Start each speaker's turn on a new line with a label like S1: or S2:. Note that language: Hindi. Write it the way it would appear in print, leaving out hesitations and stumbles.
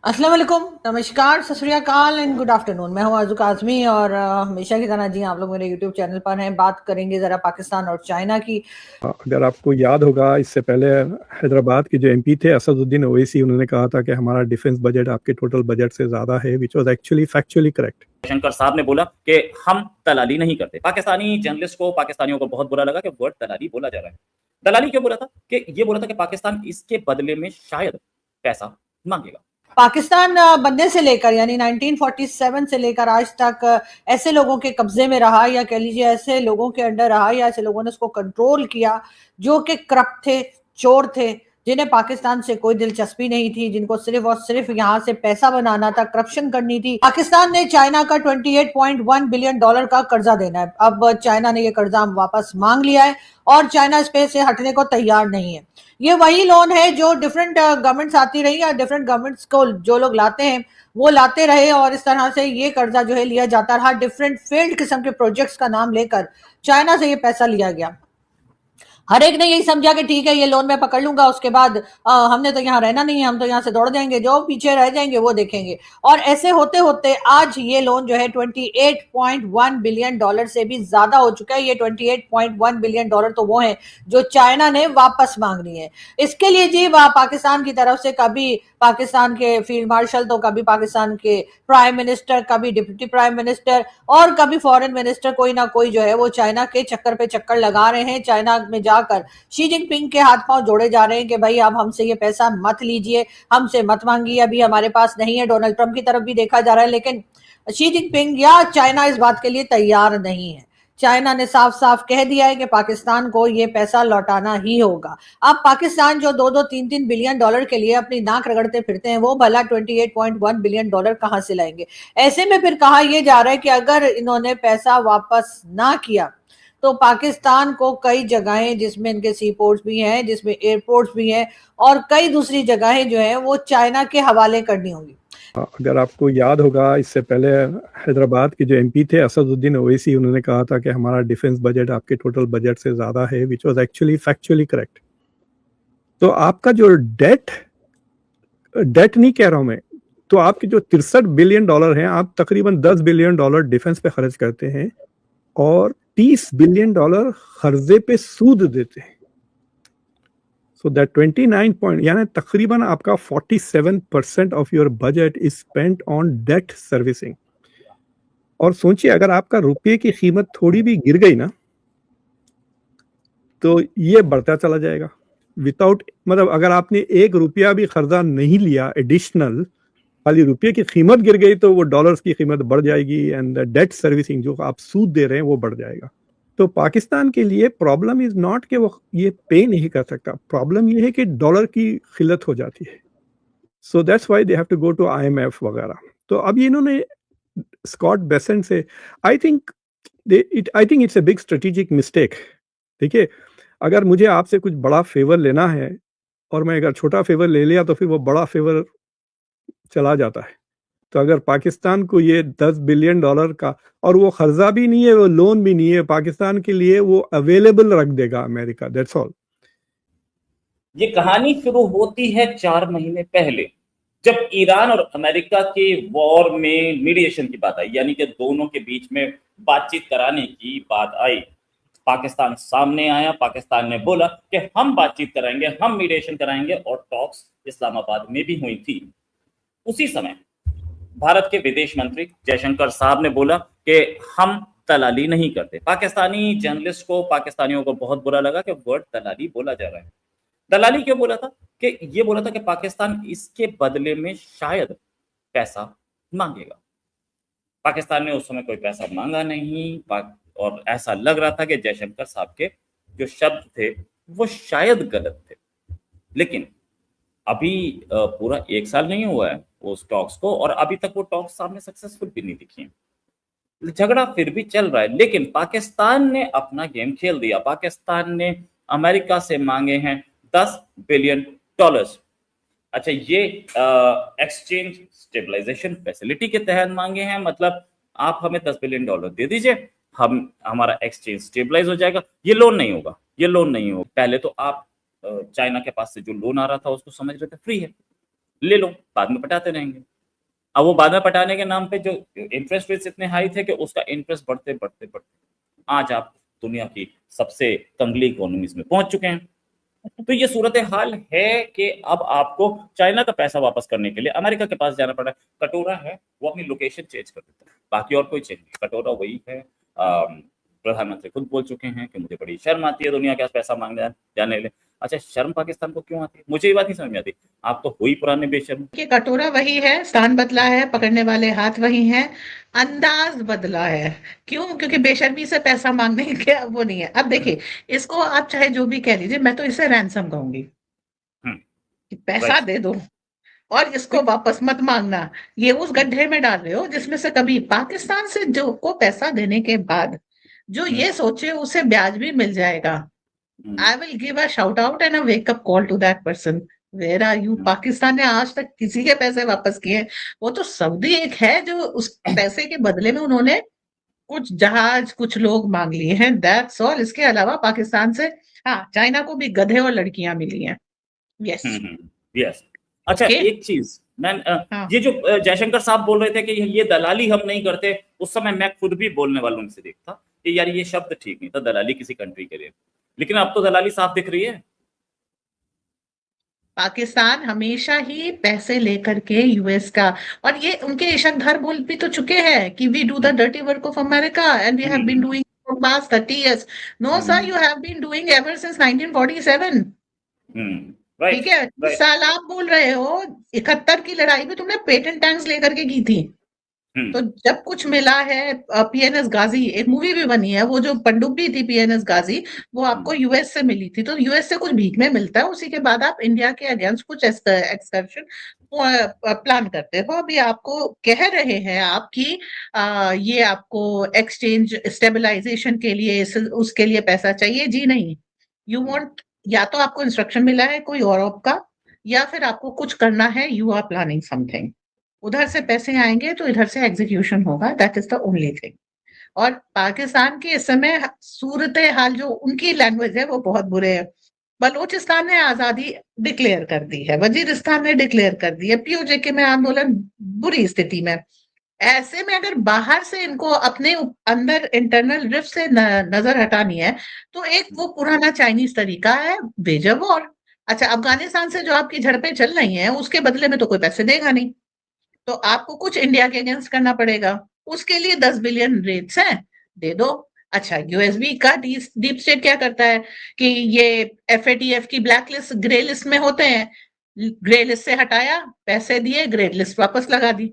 S1: अस्सलाम वालेकुम, नमस्कार, सत श्री अकाल एंड गुड आफ्टरनून। मैं हूं आज़ू काज़मी और हमेशा की तरह जी आप लोग मेरे यूट्यूब चैनल पर हैं। बात करेंगे ज़रा पाकिस्तान और चाइना की।
S2: अगर आपको याद होगा, इससे पहले हैदराबाद के जो एमपी थे असदुद्दीन ओवैसी, उन्होंने कहा था कि हमारा डिफेंस बजट आपके टोटल बजट से ज्यादा है, which was actually factually correct.
S3: Shankar साहब ने बोला कि हम दलाली नहीं करते। पाकिस्तानी जर्नलिस्ट को, पाकिस्तानियों को बहुत बुरा लगा कि वर्ड दलाली बोला जा रहा है। दलाली क्यों बोला था? कि ये बोला था कि पाकिस्तान इसके बदले में शायद पैसा मांगेगा।
S1: पाकिस्तान बनने से लेकर यानी 1947 से लेकर आज तक ऐसे लोगों के कब्जे में रहा, या कह लीजिए ऐसे लोगों के अंडर रहा, या ऐसे लोगों ने उसको कंट्रोल किया जो कि करप्ट थे, चोर थे, जिन्हें पाकिस्तान से कोई दिलचस्पी नहीं थी, जिनको सिर्फ और सिर्फ यहाँ से पैसा बनाना था, करप्शन करनी थी। पाकिस्तान ने चाइना का 28.1 बिलियन डॉलर का कर्जा देना है। अब चाइना ने ये कर्जा वापस मांग लिया है और चाइना इस पे से हटने को तैयार नहीं है। ये वही लोन है जो डिफरेंट गवर्नमेंट्स आती रही, या डिफरेंट गवर्नमेंट्स को जो लोग लाते हैं वो लाते रहे, और इस तरह से ये कर्जा जो है लिया जाता रहा। डिफरेंट फेल्ड किस्म के प्रोजेक्ट्स का नाम लेकर चाइना से ये पैसा लिया गया। हर एक ने यही समझा कि ठीक है ये लोन मैं पकड़ लूंगा, उसके बाद हमने तो यहाँ रहना नहीं है, हम तो यहाँ से दौड़ जाएंगे, जो पीछे रह जाएंगे वो देखेंगे। और ऐसे होते होते आज ये लोन जो है 28.1 बिलियन डॉलर से भी ज्यादा हो चुका है। ये 28.1 बिलियन डॉलर तो वो है जो चाइना ने वापस मांग लिए हैं। इसके लिए जी पाकिस्तान की तरफ से कभी पाकिस्तान के फील्ड मार्शल, तो कभी पाकिस्तान के प्राइम मिनिस्टर, कभी डिप्टी प्राइम मिनिस्टर और कभी फॉरेन मिनिस्टर, कोई ना कोई जो है वो चाइना के चक्कर पे चक्कर लगा रहे हैं। चाइना में जाकर शी जिनपिंग के हाथ पांव जोड़े जा रहे हैं कि भाई आप हमसे ये पैसा मत लीजिए, हमसे मत मांगिए, अभी हमारे पास नहीं है। डोनाल्ड ट्रंप की तरफ भी देखा जा रहा है, लेकिन शी जिनपिंग या चाइना इस बात के लिए तैयार नहीं है। चाइना ने साफ साफ कह दिया है कि पाकिस्तान को ये पैसा लौटाना ही होगा। अब पाकिस्तान जो 2-2 3-3 बिलियन डॉलर के लिए अपनी नाक रगड़ते फिरते हैं, वो भला 28.1 बिलियन डॉलर कहां से लाएंगे? ऐसे में फिर कहा यह जा रहा है कि अगर इन्होंने पैसा वापस ना किया तो पाकिस्तान को कई जगहें, जिसमें इनके सी पोर्ट्स भी हैं, जिसमें एयरपोर्ट्स भी हैं, और कई दूसरी जगहें जो हैं वो चाइना के हवाले करनी होंगी।
S2: अगर आपको याद होगा, इससे पहले हैदराबाद के जो एमपी थे असदुद्दीन ओवैसी, उन्होंने कहा था कि हमारा डिफेंस बजट आपके टोटल बजट से ज्यादा है, which was actually factually correct. तो आपका जो डेट डेट नहीं कह रहा हूं मैं, तो आपके जो 63 बिलियन डॉलर हैं, आप तकरीबन 10 बिलियन डॉलर डिफेंस पे खर्च करते हैं और 30 बिलियन डॉलर कर्जे पे सूद देते हैं। सो दैट 29 पॉइंट, यानी तकरीबन आपका 47% of your budget is spent on debt servicing. और सोचिए, अगर आपका रुपये की कीमत थोड़ी भी गिर गई ना, तो ये बढ़ता चला जाएगा विदाउट, मतलब अगर आपने 1 रुपया भी कर्जा नहीं लिया एडिशनल, खाली रुपये की कीमत गिर गई तो वो डॉलर्स की कीमत बढ़ जाएगी, एंड डेट सर्विसिंग जो आप सूद दे रहे हैं वो बढ़ जाएगा। तो पाकिस्तान के लिए प्रॉब्लम इज नॉट कि वो ये पे नहीं कर सकता, प्रॉब्लम ये है कि डॉलर की खिलत हो जाती है। So that's why they have to go to IMF वगैरह। तो अब इन्होंने स्कॉट बेसेंट से, I think it's a big strategic mistake. देखिए, अगर मुझे आपसे कुछ बड़ा फेवर लेना है और मैं अगर छोटा फेवर ले लिया तो फिर वो बड़ा फेवर चला जाता है। तो अगर पाकिस्तान को ये 10 बिलियन डॉलर का, और वो कर्जा भी नहीं है, वो लोन भी नहीं है, पाकिस्तान के लिए वो अवेलेबल रख देगा अमेरिका, दैट्स ऑल।
S3: ये कहानी शुरू होती है 4 महीने पहले, जब ईरान और अमेरिका के वॉर में मीडिएशन की बात आई, यानी कि दोनों के बीच में बातचीत कराने की बात आई। पाकिस्तान सामने आया, पाकिस्तान ने बोला कि हम बातचीत कराएंगे, हम मीडिएशन कराएंगे, और टॉक्स इस्लामाबाद में भी हुई थी। उसी समय भारत के विदेश मंत्री जयशंकर साहब ने बोला कि हम दलाली नहीं करते। पाकिस्तानी जर्नलिस्ट को, पाकिस्तानियों को बहुत बुरा लगा कि वर्ड दलाली बोला जा रहा है। दलाली क्यों बोला था? कि ये बोला था कि पाकिस्तान इसके बदले में शायद पैसा मांगेगा। पाकिस्तान ने उस समय कोई पैसा मांगा नहीं, और ऐसा लग रहा था कि जयशंकर साहब के जो शब्द थे वो शायद गलत थे। लेकिन अभी पूरा 1 साल नहीं हुआ है उस टॉक्स को, और अभी तक वो टॉक्स सामने सक्सेसफुल भी नहीं दिखी है। झगड़ा फिर भी चल रहा है, लेकिन पाकिस्तान ने अपना गेम खेल दिया। पाकिस्तान ने अमेरिका से मांगे हैं 10 बिलियन डॉलर्स। अच्छा, ये एक्सचेंज स्टेबलाइजेशन फैसिलिटी के तहत मांगे हैं, मतलब आप हमें 10 बिलियन डॉलर दे दीजिए, हमारा एक्सचेंज स्टेबलाइज हो जाएगा। ये लोन नहीं होगा, ये लोन नहीं होगा। पहले तो आप चाइना के पास से जो लोन आ रहा था उसको समझ रहे थे फ्री है, ले लो, बाद में पटाते रहेंगे। अब वो बाद में पटाने के नाम पे जो इंटरेस्ट रेट्स इतने हाई थे कि उसका इंटरेस्ट बढ़ते बढ़ते बढ़ते आज आप दुनिया की सबसे कंगली इकोनॉमीज में पहुंच चुके हैं। तो ये सूरत हाल है कि अब आपको चाइना का पैसा वापस करने के लिए अमेरिका के पास जाना पड़ा। कटोरा है वो अपनी लोकेशन चेंज कर देता है, बाकी और कोई चेंज नहीं, कटोरा वही है। प्रधानमंत्री खुद बोल चुके हैं कि मुझे बड़ी शर्म आती है दुनिया के पास पैसा मांगने जाने ले। अच्छा, शर्म पाकिस्तान को क्यों आती है? मुझे ये बात नहीं समझ में आती। आप तो हुई पुराने बेशर्म।
S4: कि कटोरा वही है, स्थान बदला है, पकड़ने वाले हाथ वही हैं, अंदाज बदला है। क्यों? क्योंकि बेशर्मी से पैसा मांगने के वो नहीं है। अब देखिए, इसको आप चाहे जो भी कह लीजिए, मैं तो इसे रैंसम कहूंगी कि पैसा
S3: राइट।
S4: दे दो और इसको वापस मत मांगना। ये उस गड्ढे में डाल रहे हो जिसमें से कभी पाकिस्तान से जो को पैसा देने के बाद जो ये सोचे उसे ब्याज भी मिल जाएगा। I will give a shout out and a wake up call to that person. Where are you? Pakistan ने आज तक किसी के पैसे वापस किए? वो तो सऊदी एक है जो उस पैसे के बदले में उन्होंने कुछ जहाज कुछ लोग मांग लिए हैं, दैट्स ऑल। इसके अलावा पाकिस्तान से हाँ, चाइना को भी गधे और लड़कियां मिली हैं। Yes
S3: yes. अच्छा,
S4: Okay.
S3: एक चीज मैन,
S4: हाँ।
S3: ये जो जयशंकर साहब बोल रहे थे कि ये दलाली हम नहीं करते, उस समय मैं खुद भी बोलने वालों में से देखता कि यार ये शब्द ठीक नहीं था, दलाली किसी कंट्री के लिए, लेकिन अब तो दलाली साफ दिख रही है।
S4: पाकिस्तान हमेशा ही पैसे लेकर के यूएस का, और ये उनके इशाकधार बोल भी तो चुके हैं कि we do the dirty work of America and we have been doing for past 30 years. No sir, you have been doing ever since 1947. ठीक है, इस साल आप बोल रहे हो 71 की लड़ाई में तुमने पेटेंट टैंक्स लेकर के की थी। तो जब कुछ मिला है, पीएनएस गाजी एक मूवी भी बनी है, वो जो पनडुब्बी थी पीएनएस गाजी, वो आपको यूएस से मिली थी। तो यूएस से कुछ भीख में मिलता है, उसी के बाद आप इंडिया के अगेंस्ट कुछ एक्सकर्शन प्लान करते हो। अभी आपको कह रहे हैं आपकी ये आपको एक्सचेंज स्टेबलाइजेशन के लिए उसके लिए पैसा चाहिए। जी नहीं, यू वांट, या तो आपको इंस्ट्रक्शन मिला है कोई और का, या फिर आपको कुछ करना है, यू आर प्लानिंग समथिंग। उधर से पैसे आएंगे तो इधर से एग्जीक्यूशन होगा, that is the only thing. और पाकिस्तान के इस समय सूरत हाल जो उनकी लैंग्वेज है वो बहुत बुरे है। बलूचिस्तान ने आजादी डिक्लेयर कर दी है, वजीरिस्तान ने डिक्लेयर कर दी है, पीओजेके में आंदोलन बुरी स्थिति में। ऐसे में अगर बाहर से इनको अपने अंदर इंटरनल रिफ्ट से नजर हटानी है तो एक वो पुराना चाइनीज तरीका है, भेजा वॉर। अच्छा, अफगानिस्तान से जो आपकी झड़पें चल रही हैं उसके बदले में तो कोई पैसे देगा नहीं, तो आपको कुछ इंडिया के अगेंस्ट करना पड़ेगा। उसके लिए 10 बिलियन रेट्स हैं, दे दो। अच्छा, यूएसबी का डीप स्टेट क्या करता है कि ये एफएटीएफ की ब्लैक लिस्ट ग्रे लिस्ट में होते हैं, ग्रे लिस्ट से हटाया, पैसे दिए, ग्रे लिस्ट वापस लगा दी।